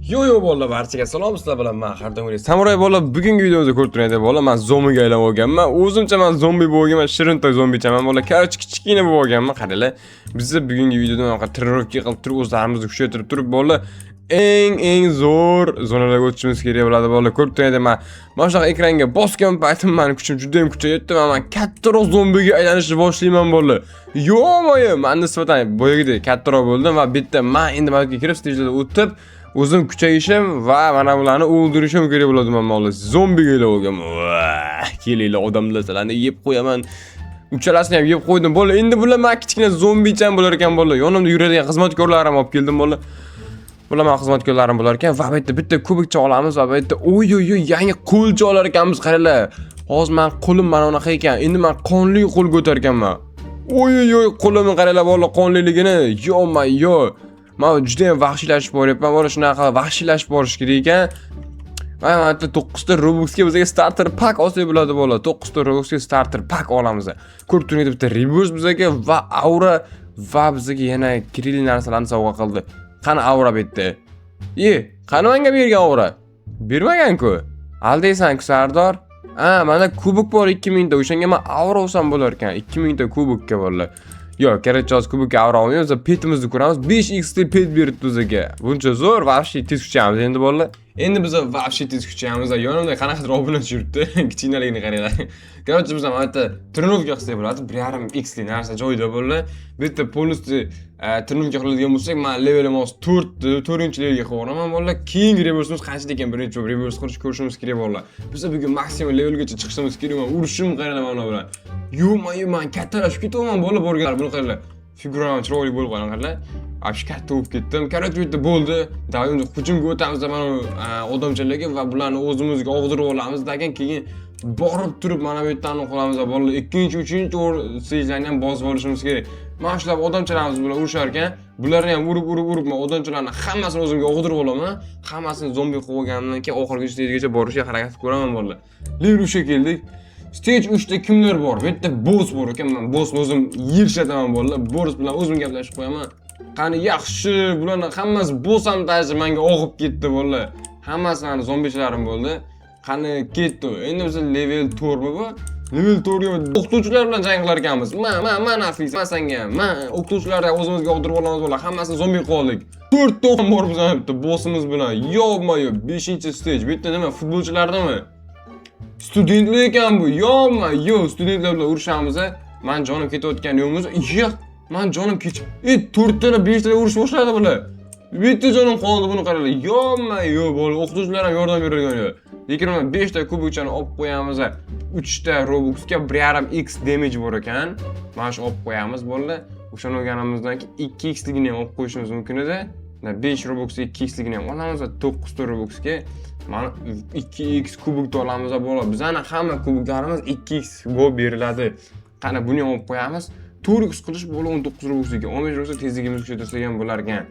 Yo bolalar, barchaga salom. Sizlar bilan men Xardon O'rey. Samuray bolalar, bugungi videomizda ko'rib turibsiz bolalar, men zombiga aylanib olganman. O'zimcha men zombi bo'lganman, shirintoy zombichaman bolalar. Короче, kichkina bo'lib olganman. Qaranglar. Biz bugungi videoda anaqa trenirovka qilib turib, o'zlarimizni kuchaytirib turib bolalar, eng zo'r zonalarga o'tishimiz kerak bo'ladi bolalar. Ko'rib turibsiz, men mana shunaqa ekranga bosgan paytim meni kuchim juda ham kuchayibdi. Men kattaroq zombiga aylanishni boshlayman bolalar. Yo'q, men nisbatan boyagidek kattaroq bo'ldim va bitta men endi marga kirib stejlarga o'tib o'zim kuchayishim va mana bularni o'ldirishim kerak bo'ladi men zombiga aylanib olganman. Kelinglar odamlar, sizlarni yeb qo'yaman. Uchalasini ham yeb qo'ydim bolalar. Endi bular men kichkina zombichan bo'lar ekan bolalar. Yonimda yuradigan xizmatkorlarim olib keldim bolalar. Bular men xizmatkorlarim bo'lar ekan va bitta kubikcha olamiz va bitta yangi qo'lcha olar ekanmiz. Qaranglar. Hozir men qo'lim mana bunaqa ekan. Endi men qonli qo'l ko'targanman. Qo'limni qaranglar bolalar, qonliligini. Yo. Men juda ham vahshiylashib boryapman. Mana shunaqa vahshiylashib borish kerak ekan. Mana 9 ta Robuxga bizga starter pack olsak bo'ladi bolalar. 9 ta Robuxga starter pack olamiz. Ko'rib turibsiz, bitta Rebirth bizga va aura va bizga yana kirili narsalarni sovg'a qildi. Qani aura bitta? Qani menga bergan aura? Bermagan-ku. Aldaysan-ku Sardor? Mana kubik bor 2000 ta. O'shanga men aura olsam bo'lar ekan. 2000 ta kubikka bolalar. Yo'q, kerak joz kubikka aura olmaymiz. Petimizni ko'ramiz. 5x pet beribdi bizga. Buncha zo'r, vobshe tez kuchayamiz endi bolalar. Endi biz vobshe tez kuchayamiz. Yonimda qanaqadir obunachi yuribdi. Kichkinaligini qaranglar. Короче, biz ham bitta trenovka qilsak bo'ladi. 1.5x lik narsa joyida bolalar. Bitta polnosti trenovka qiladigan bo'lsak, men levelim 4-levelga qo'yaman bolalar. Keyingi reversimiz qancha ekan, birinchi reverse qilishni ko'rishimiz kerak bolalar. Biz bugun maksimum levelgacha chiqishimiz kerak. Men urushim qaranglar mana bilan. Men kattalashib ketaman bolalar borganlar. Buni qaranglar. Figuram chiroyli bo'lib qolgan qaranglar. Apshi katta bo'lib ketdim. Короче, bitta bo'ldi. Doim hujumga o'tamiz mana odamchalarga va bularni o'zimizga og'dirib olamiz. Keyin borib turib mana bu yerdan qolamiz bolalar. 2-3 stejlarni ham bosib olishimiz kerak. Mana shular odamchalarimiz bilan urushar ekan, bularni ham urib men odamchalarni hammasini o'zimga og'dirib olaman. Hammasini zombi qilib olgandan keyin oxirgi stejgacha borishga harakat qilaman bolalar. Level 3 ga keldik. Stage 3 da kimlar bor? Bu yerda boss bor ekan. Men bossni o'zim yirishataman bolalar. Boss bilan o'zim gaplashib qo'yaman. Qani yaxshi, bularning hammasi boss ham taji menga og'ib ketdi bolalar. Hammasi meni zombichilarim bo'ldi. Qani ketdi. Endi biz level 4 mi bu? Level 4 ga o'qituvchilar bilan jang qilar ekanmiz. Men Nafis, men senga. Men o'qituvchilarni o'zimizga og'dirib olamiz bolalar. Hammasini zombi qilib oldik. 4 ta odam bor bizning bitta bossimiz bilan. Yo'qmi-yo, 5-stage. Bitta nima futbolchilardami? Studentlar ekan bu. Yo'q, studentlar bilan urushamiz. Men jonim ketayotgan yo'qmiz. Yo'q, men jonim ketib. 4 ta 5 ta urush boshladi bular. Bitta jonim qoldi, buni qaranglar. Yo'q, bolalar o'qituvchilar ham yordam beradigan yo'q. Lekin men 5 ta kubikchani olib qo'yamiz. 3 ta Robuxga 1.5x damage bor ekan. Mana shu olib qo'yamiz bolalar. O'shani olganimizdan keyin 2x ligini ham olib qo'yishimiz mumkin edi. 5 Robuxga 2x ligini ham olamiz va 9 ta Robuxga mana 2x kubikni olamiz bolalar. Bizning hamma kubiklarimiz 2x bo'lib beriladi. Qani buni ham olib qo'yamiz. 4x qilish bo'la 19 Robuxga, 15 Robuxga tezligimiz kuchaytirsak ham bo'lar ekan.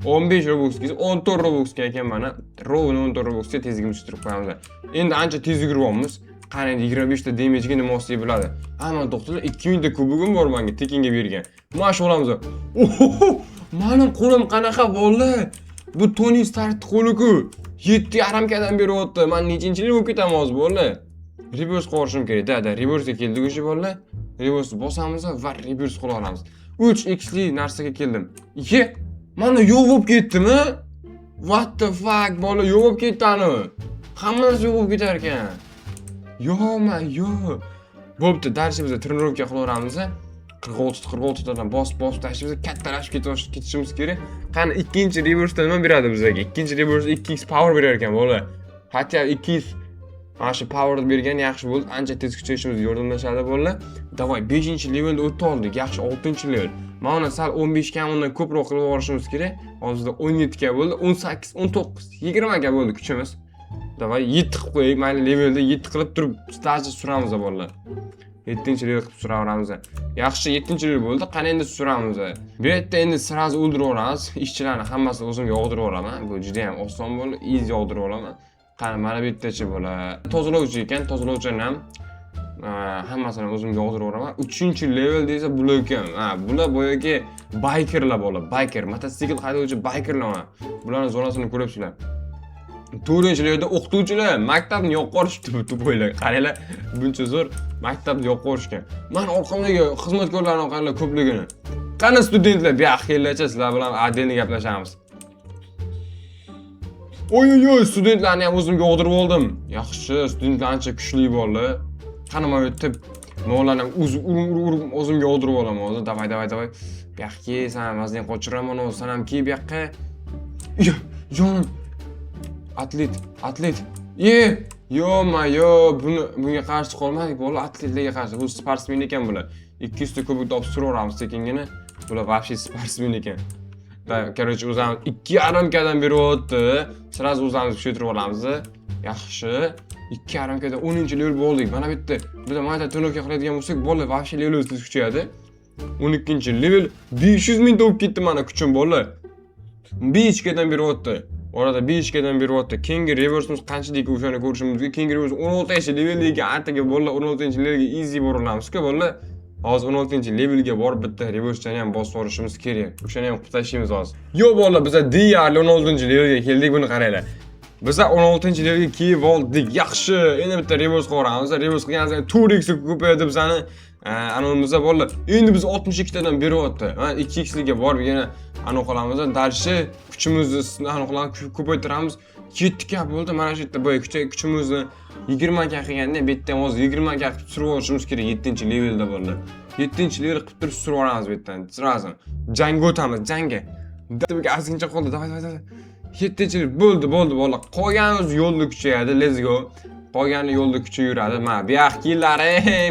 15 Robuxga, 14 Robuxga ekan mana. Rovni 14 Robuxga tezligimizni tushirib qo'yamiz. Endi ancha tez yuguribmiz. Qani 25 ta damage ga nima olsak bo'ladi? Mana to'xtadi, 2000 ta kubigim bor menga tekinga bergan. Mana shu olamiz. Mening qo'lim qanaqa bolalar? Bu Tony Stark qo'li-ku. 7.5 kadan beryapti. Men nechinchilik bo'lib ketaman hozir bolalar. Reverse qilishim kerak. Da, reverse ga keldik o'sha bolalar. Reverse bosamiz va reverse qila olamiz. 3x li narsaga keldim. Mana yo'q bo'lib ketdimi? What the fuck bola, yo'q bo'lib ketdani. Hammasi yo'q bo'lib ketar ekan. Yo'q. Bo'pti, darsimizni trenirovka qilaveramiz. 46 tadan bosib tashlashimiz, kattalashib ketishimiz kerak. Qani ikkinchi reverse nima beradi bizga? Ikkinchi reverse 2x power berar ekan bola. Hatto 2x mana shu power bergan yaxshi bo'ldi. Ancha tez kuchayishimizga yordamlashadi bolalar. Davay 5-levelda o'tib oldik. Yaxshi 6-level. Mana sal 15 ga undan ko'proq qilib olishimiz kerak. Hozirda 17 ga bo'ldi, 18, 19, 20 ga bo'ldi kuchimiz. Davay 7 qilib qo'yaylik. Mayli levelda 7 qilib turib stajni suramiz bolalar. 7-level qilib suraveramiz. Yaxshi 7-level bo'ldi. Qani endi suramiz. Bu yerda endi sirazi o'ldirib olamiz. Ishchilarni hammasini o'zimga yog'dirib olaman. Bu juda ham oson bo'ldi. Easy yog'dirib olaman. Qani mana bu yerdachi bo'lar. Tozalovchi ekan, tozalovchini ham hammasini o'zimga yog'dirib olaman. 3-level desa bular ekan. Bular boyagi bikerlar bo'lar. Biker, mototsikl haydovchi bikerlar. Bularning zonasini ko'ryapsizlar. 4-yilda o'qituvchilar maktabni yoqib yuborishibdi bu tupoylar. Qaranglar, buncha zo'r maktabni yoqib yuborishgan. Men orqamdagi xizmatkorlarning qaranglar ko'pligini. Qani studentlar, bu yoqqa kelinglar, sizlar bilan отдельно gaplashamiz. Oy, studentlarni ham o'zimga o'g'dirib oldim. Yaxshi, studentlar ancha kuchli bo'ldi. Qani men yetib, ularni urib o'zimga o'g'dirib olaman hozir. Davay. Bu yoqqa sen mazlin qochiraman, sen ham ki bu yoqqa. Jonim. Atlet. Bunga qarshi qolmadik, bola atletlarga qarshi. Bu sportsmen ekan bular. 200 ta kubok topib suraveramiz sekingina. Bular вообще sportsmen ekan. Da, короче, o'zimiz 2,5 kadan berib o'tdi. Sразу o'zimiz kuchaytirib olamiz. Yaxshi. 2,5 kada 10-level bo'ldik. Mana bu yerda biz mayda to'nokka qiladigan bo'lsak, bola вообще level o'sish kuchayadi. 12-level 500 ming topib ketdi mana kuchim bola. 5 kadan berib o'tdi. Orada 5 kadan berib o'tdi. Keyingi reversimiz qanchalik o'shani ko'rishimizga, keyingi revers 16-levelga antaga bola 16-levelga easy boralamizku bola. Hozir 16-levelga borib bitta reversni ham bosib olishimiz kerak. O'shani ham qilib tashlaymiz hozir. Yo bola, biz deyarli 16-levelga keldik, buni qaranglar. Biz 16-levelga kelib oldik. Yaxshi. Endi bitta revers qilamiz. Revers qilganimizda 4x ko'payadi bizani. Anonimizda bola. Endi biz 62 tadan berib o'tdi. 2x ga borib yana qilamiz. Dalshi kuchimizni ko'paytiramiz. 7 ga bo'ldi. Mana shu yerda boya kuchimizni 20 ga qilganda bu yerda hozir 20 ga qilib surib olishimiz kerak 7-levelda bo'ldi. 7-level qilib turib surib olamiz bu yerdan. Sразу. Jangga o'tamiz, jangga. Bitta ozgincha qoldi. Davay. 7-level bo'ldi bola. Qolganimiz yo'lda kuchayadi. Let's go. Qolgani yo'lda kuchi yuradi. Mana bu yoqqilar,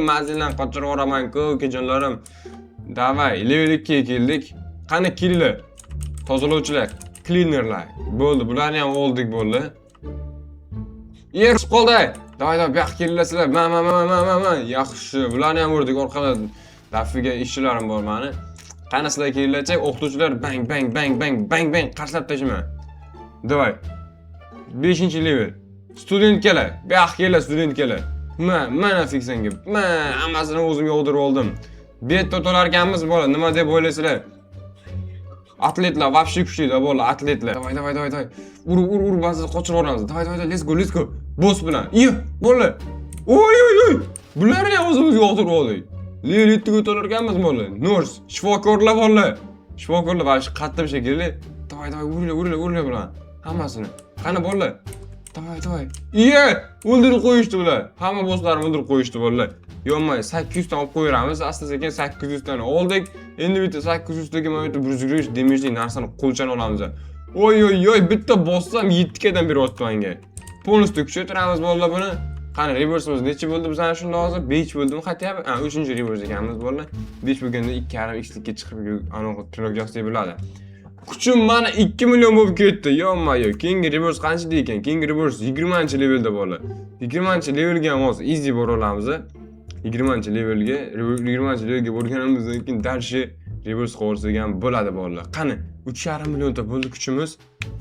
mazildan qochirib oraman-ku, ukajonlarim. Davay, level 2 ga keldik. Qani kelinglar. Tozalovchilar, cleanerlar. Bo'ldi, bularni ham oldik bo'ldi. Yer qoldi. Davay, bu yoqqa kelinglar sizlar. Man. Yaxshi. Bularni ham urdik orqadan. Dafiga ishchilarim bor meni. Qani sizlar kelinglarcha, o'qituvchilar bang qarshilab tashlayman. Davay. 5-level. Student kelar. Bu yoqqa kelinglar, student kelar. Mana fiksanga. Hammasini o'zimga o'g'dirib oldim. Bu yerda o'tolar ekanmiz bola, nima deb o'ylaysizlar? Atletlar, вообще kuchli bola, atletlar. Davay. Ur, ba'zida qochirib olamiz. Davay, let's go. Boss bilan. Bola. Oy. Bularni ham o'zimizga o'g'dirib oldik. Level 7 ga o'tolar ekanmiz bola. Nurse, shifokorlar bola. Shifokorlar vosh qattiq shekilli. Davay, uringlar bilan. Hammasini. Qani bola. Davay. O'ldirib qo'yishdi bular. Hamma bosslarni o'ldirib qo'yishdi bolalar. Yo'qmay 800 dan olib qo'yamiz. Asta-sekin 800 dan oldik. Endi bitta 800 dagi mana bitta 120 damage narsani qo'lchan olamiz. Oy, bitta bossam 7 kadan beryapti menga. Polностью kuchaytiramiz bolalar buni. Qani reversimiz necha bo'ldi bizdan shunda hozir? 5 bo'ldimi xatyap? 3-revers ekanmiz bolalar. 5 bo'lganda 2,5xlikka chiqib anaqa trilog yasay bo'ladi. Kuchim mana 2 million bo'lib ketdi. Yo'qmayo. Keyingi reverse qancha ekan? Keyingi reverse 20-levelda bo'lar. 20-levelga ham hozir easy bora olamiz. 20-levelga borganimizdan keyin darshi reverse qo'rsigan bo'ladi bolalar. Qani 3,5 millionta bo'ldi kuchimiz.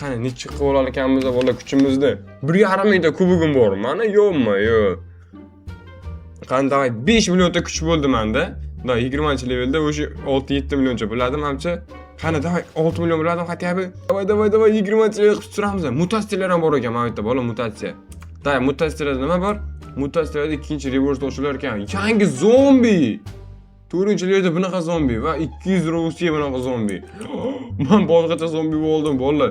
Qani necha qilib olar ekanmiz bolalar kuchimizni? 1,5 mingta kubogim bor. Mana yo'qmayo. Qanday 5 millionta kuch bo'ldi menda. Da 20-levelda o'sha 6-7 millioncha bo'ladi menimcha. Qani davay 6 million bo'ladimi xatyapti? Davay 20-level qilib turamiz. Mutatsiyalar ham bor ekan mana bu yerda bola, mutatsiya. Davay mutatsiyalarda nima bor? Mutatsiyalarda ikkinchi reverse ochlar ekan. Yangi zombi. 4-levelda bunaqa zombi va 200 Rossiya bunaqa zombi. Men boshqacha zombi bo'ldim bola.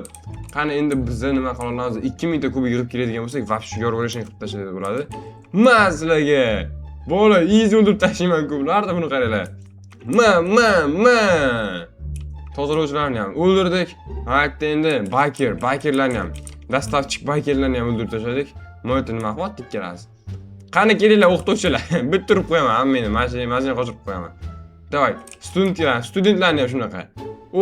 Qani endi bizga nima qila olamiz? 2000 ta kubik yig'ib keladigan bo'lsak, вообще yorvorishni qilib tashlashadi bo'ladi. Mazlaga. Bola, easy o'ldirib tashlayman-ku bularda, buni qaranglar. Tozalovchilarni ham o'ldirdik. Hayotda endi bikerlarni ham, dastavchik bikerlarni ham o'ldirib tashladik. Mo'yta nima qilyapti ikkalasi? Qani kelinglar o'qituvchilar. Bitirib qo'yaman hammani, mashina qochirib qo'yaman. Davay, studentlarni ham shunaqa.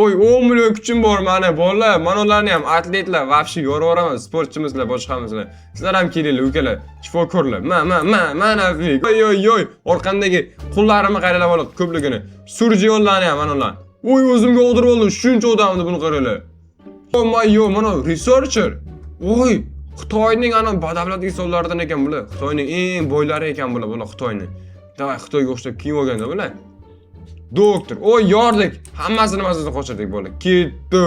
Oy, 10 million kuchim bor mana bolalar, mana ularni ham atletlar, вообще yorvoraman, sportchimizlar, boshqamizlar. Sizlar ham kelinglar, ukalar, shifokorlar. Mana oy, orqamdagi qo'llarimni qaranglar bola, ko'pligini. Surjiyonlarni ham mana ular. Oy, o'zimga o'g'dirib oldim, shuncha odamni buni qaranglar. Mana researcher. Oy, Xitoyning ana badavlat insonlaridan ekan bular. Xitoyning eng boylari ekan bular, Xitoyning. Davay, Xitoyga o'xshab kiyim olganda bular. Doktor, yordik. Hammasini qochirdik bola. Ketdi.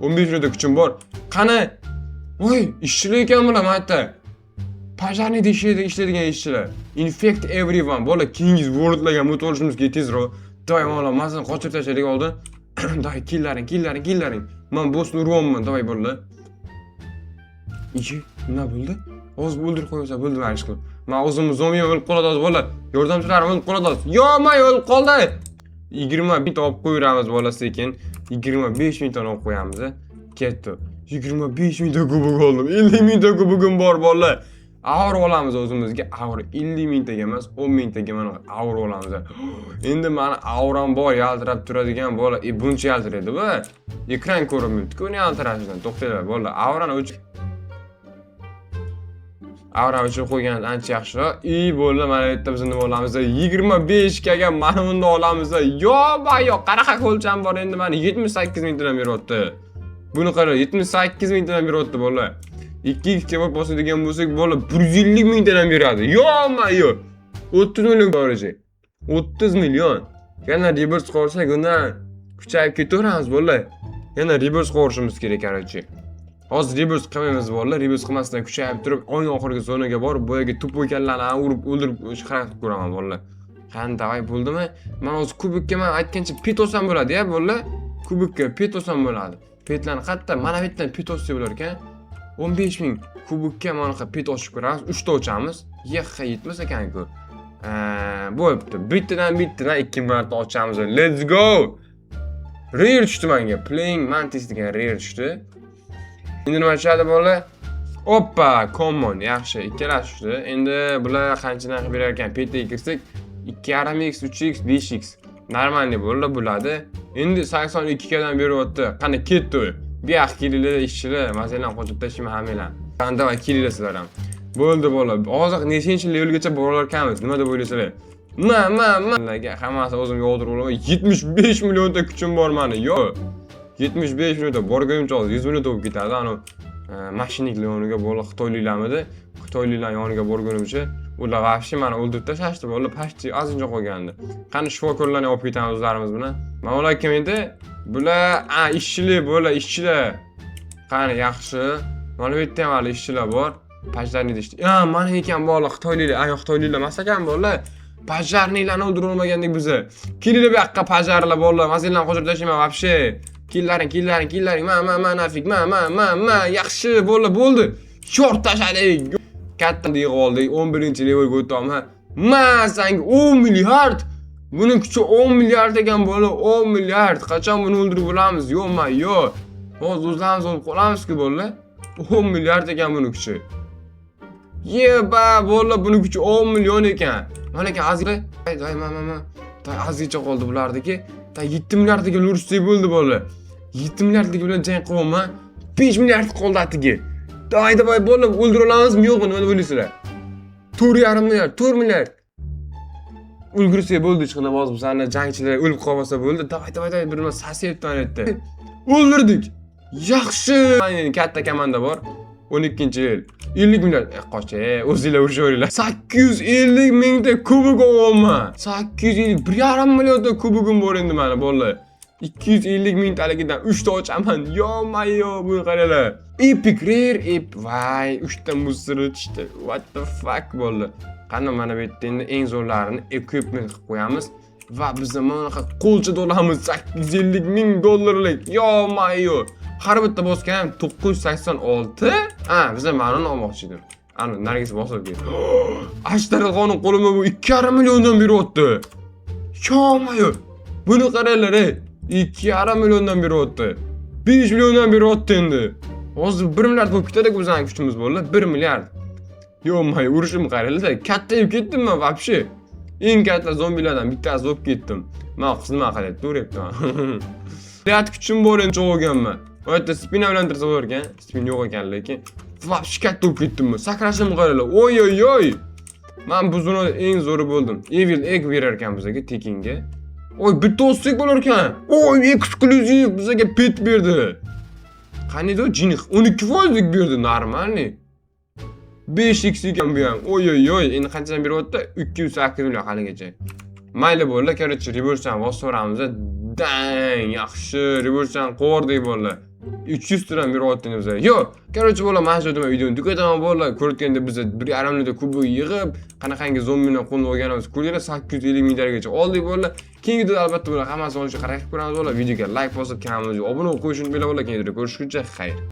15 minutda kuchim bor. Qani Voy, ishchilar ekan bular hatta. Pajlarni ishlaydigan ishchilar. Infect everyone. Bola Kings World'larga mut olishimizga tezroq. Davay mana mazani qochirib tashlaylik oldin. Davay killaring. Men bossni uryapman, davay bo'ldi. Ichi, nima bo'ldi? O'z o'ldirib qo'ysa bo'ldi marish qilib. Men o'zimni zombiy o'lib qoladi bola. Yordamchilarim o'lib qoladi. Yo'may o'lib qoldi. 20 bit olib qo'yamiz bola sekin. 25 mingdan olib qo'yamiz. Ketdi. 25 mingta kubok oldim. 50 mingta kubogim bor bola. Avro olamiz o'zimizga. Avro 50 mingtaga emas, 10 mingtaga mana avro olamiz. Endi meni avram bor, yaltirab turadigan bola. Buncha yaltiraydi bu. Ekran ko'rinmaydi-ku, uni yaltirashdan. To'xtanglar bola. Avrani Avra uchun qo'ygan ancha yaxshiroq. Bo'ldi, mana bu yerda biz nima olamiz? 25 ga mana bunda olamiz. Yo'q, qanaqa o'lcham bor endi meni 78 mingdan beryapti. Buni qara, 78 mingdan beryapti bola. 2x ga bosadigan bo'lsak bola 150 mingdan beradi. Yo'q. 30 million bo'lacak. 30 million. Yana reverse qilsak, undan kuchayib ketaveramiz bola. Yana reverse qilishimiz kerak qarchi. Hozir reverse qilmaymiz bola, reverse qilmasdan kuchayib turib, o'yin oxirgi zonaga borib, bu yerga tup ekanlarni urib o'ldirib harakat ko'raman bola. Qanday bo'ldimi? Men hozir kubikka men aytgancha pet olsam bo'ladi-ya bola. Kubikka pet olsam bo'ladi. Petlarni qayerdan? Mana bu yerdan pet olsa bo'lar ekan. 15 ming kubikka mana qilib pet ochib ko'ramiz. 3 ta ochamiz. Yaqqa yetmas ekan-ku. Bo'pti. Bittadan 2 marta ochamiz. Let's go. Rare tushdi menga. Playing Mantis degan rare tushdi. Endi nima chiqadi bola? Oppa, common, yaxshi, ikkalasi tushdi. Endi bular qanchadan qilib berar ekan? Petga kirsak 2.5x, 3x, 5x. Normalniy bo'ladi. Endi 82 gadan beryapti. Qani ketdi. Bir yoq kelinglar ishchilar, masalan, qo'shib tashlayman hammalar. Qanday va kelinglar ham. Bo'ldi bola. Hozir nechinchi levelgacha boralar ekanmiz? Nima deb o'ylaysizlar? Maga hammasi o'zimga o'tirib olaman. 75 millionta kuchim bor meni. Yo'q. 75 minutda borgunimcha 100 minut bo'lib ketadi. Ana mashinniklar yoniga bola Xitoyliklarmidi? Xitoyliklar yoniga borgunimcha ular vahshiy meni o'ldirib tashlashdi. Bola pashti ozgincha qolgandi. Qani shifokorlarni olib ketamiz o'zlarimiz bilan. Men ularga endi bular ishchilar. Qani yaxshi. Mana bu yerda ham hali ishchilar bor. Pajlarni deydi. Mana ekan bola Xitoyliklar, Xitoyliklar emas ekan bola. Pajlarnilarni o'ldirib olmagandek bizni. Kelinglar bu yoqqa pajlarlar bola. Masalan, qo'shib tashlayman vahshiy. Killaring, ma nafik, ma yaxshi bo'ldi. Short tashladik. Katta deyib oldik. 11-levelga o'tamiz. Ma senga 10 milliard. Buning kuchi 10 milliard ekan bola, 10 milliard. Qachon buni o'ldirib bo'lamiz? Yo'q. Hozir o'zlarimiz olib qolamiz-ku bola. 10 milliard ekan buning kuchi. Bola buning kuchi 10 million ekan. Mana ekan azizlar. Azizcha qoldi bulardagi. 7 milliardga urishsak bo'ldi bola. 7 milliardlik bilan jang qilaman. 5 milliard qoldi atigi. Davay bola o'ldira olamizmi yo'qmi? Nima deb o'ylaysizlar? 4 milliard. Ulgursa bo'ldi, hech qanday hozir bizlarni jangchilar o'lib qolmasa bo'ldi. Davay bir nima sasiyatdan aytdi. O'ldirdik. Yaxshi. Mana katta komanda bor. 12-yil. 50 milliard. Qoch, o'zinglar urishaveringlar. 850 mingta kubok olman. 850 1.5 millionta kubogim bor endi mana bola. 250 mingtaligidan 3 ta ochaman. Yo'q, buni qaranglar. Epic rare, vay, 3 ta musiri tushdi. What the fuck bo'ldi. Qani mana bu yerda endi eng zo'rlarini equipment qilib qo'yamiz va biz mana qo'lcha olamiz 850 ming dollarlik. Yo'q. Har bitta bosgan ham 986. Biz mana uni olmoqchi edim. Ana nargisi bosib ketdi. Ashtarxonim qo'limga bu 2.5 milliondan beryapti. Yo'q. Buni qaranglar, 2.5 milliondan beryapti. 5 milliondan beryapti endi. Hozir 1 milliard bo'lib ketadi-ku bizning kuchimiz bo'ldi. 1 milliard. Yo'q, urishim qaranglar, kattayib ketdim men vobshe. Eng katta zombilardan bittasi bo'lib ketdim. Men xizmat qilyapti, to'g'riyapti. Hayot kuchim bor endi cho'g'ganman. Bu yerda spina bilan tursa bo'lar ekan. Spin yo'q ekan lekin. Vobshe katta bo'lib ketdim men. Sakrashim qaranglar. Oy. Men bu zonada eng zo'ri bo'ldim. Evil egg berar ekan bizga tekinga. Bitta olsak bo'lar ekan. Eksklyuziv bizga pet berdi. Qaniydi o jinih 12% berdi, normalniy. 5x ekan bu ham. Endi qanchadan beryapti? 208 million haligacha. Mayli bo'ldi, короче, reverse-dan bosib beramiz. Dang, yaxshi, reverse-dan qo'rdik bo'ldi. 300 dirham beryaptimiz bizga. Yo'q, короче bo'ladi, mana shu yerda videoni tugataman bo'ladi. Ko'rayotganda biz 1,5 kubik yig'ib, qanaqangi zombini qo'lga olganimiz ko'rganlar 850 ming daragacha oldik bo'ladi. Keyingi videoda albatta bular hammasi olishga harakat qilamiz bo'ladi. Videoga like bosib, kanalimizga obuna bo'lib qo'yishni unutmanglar bo'ladi. Keyingi videoda ko'rishguncha xayr.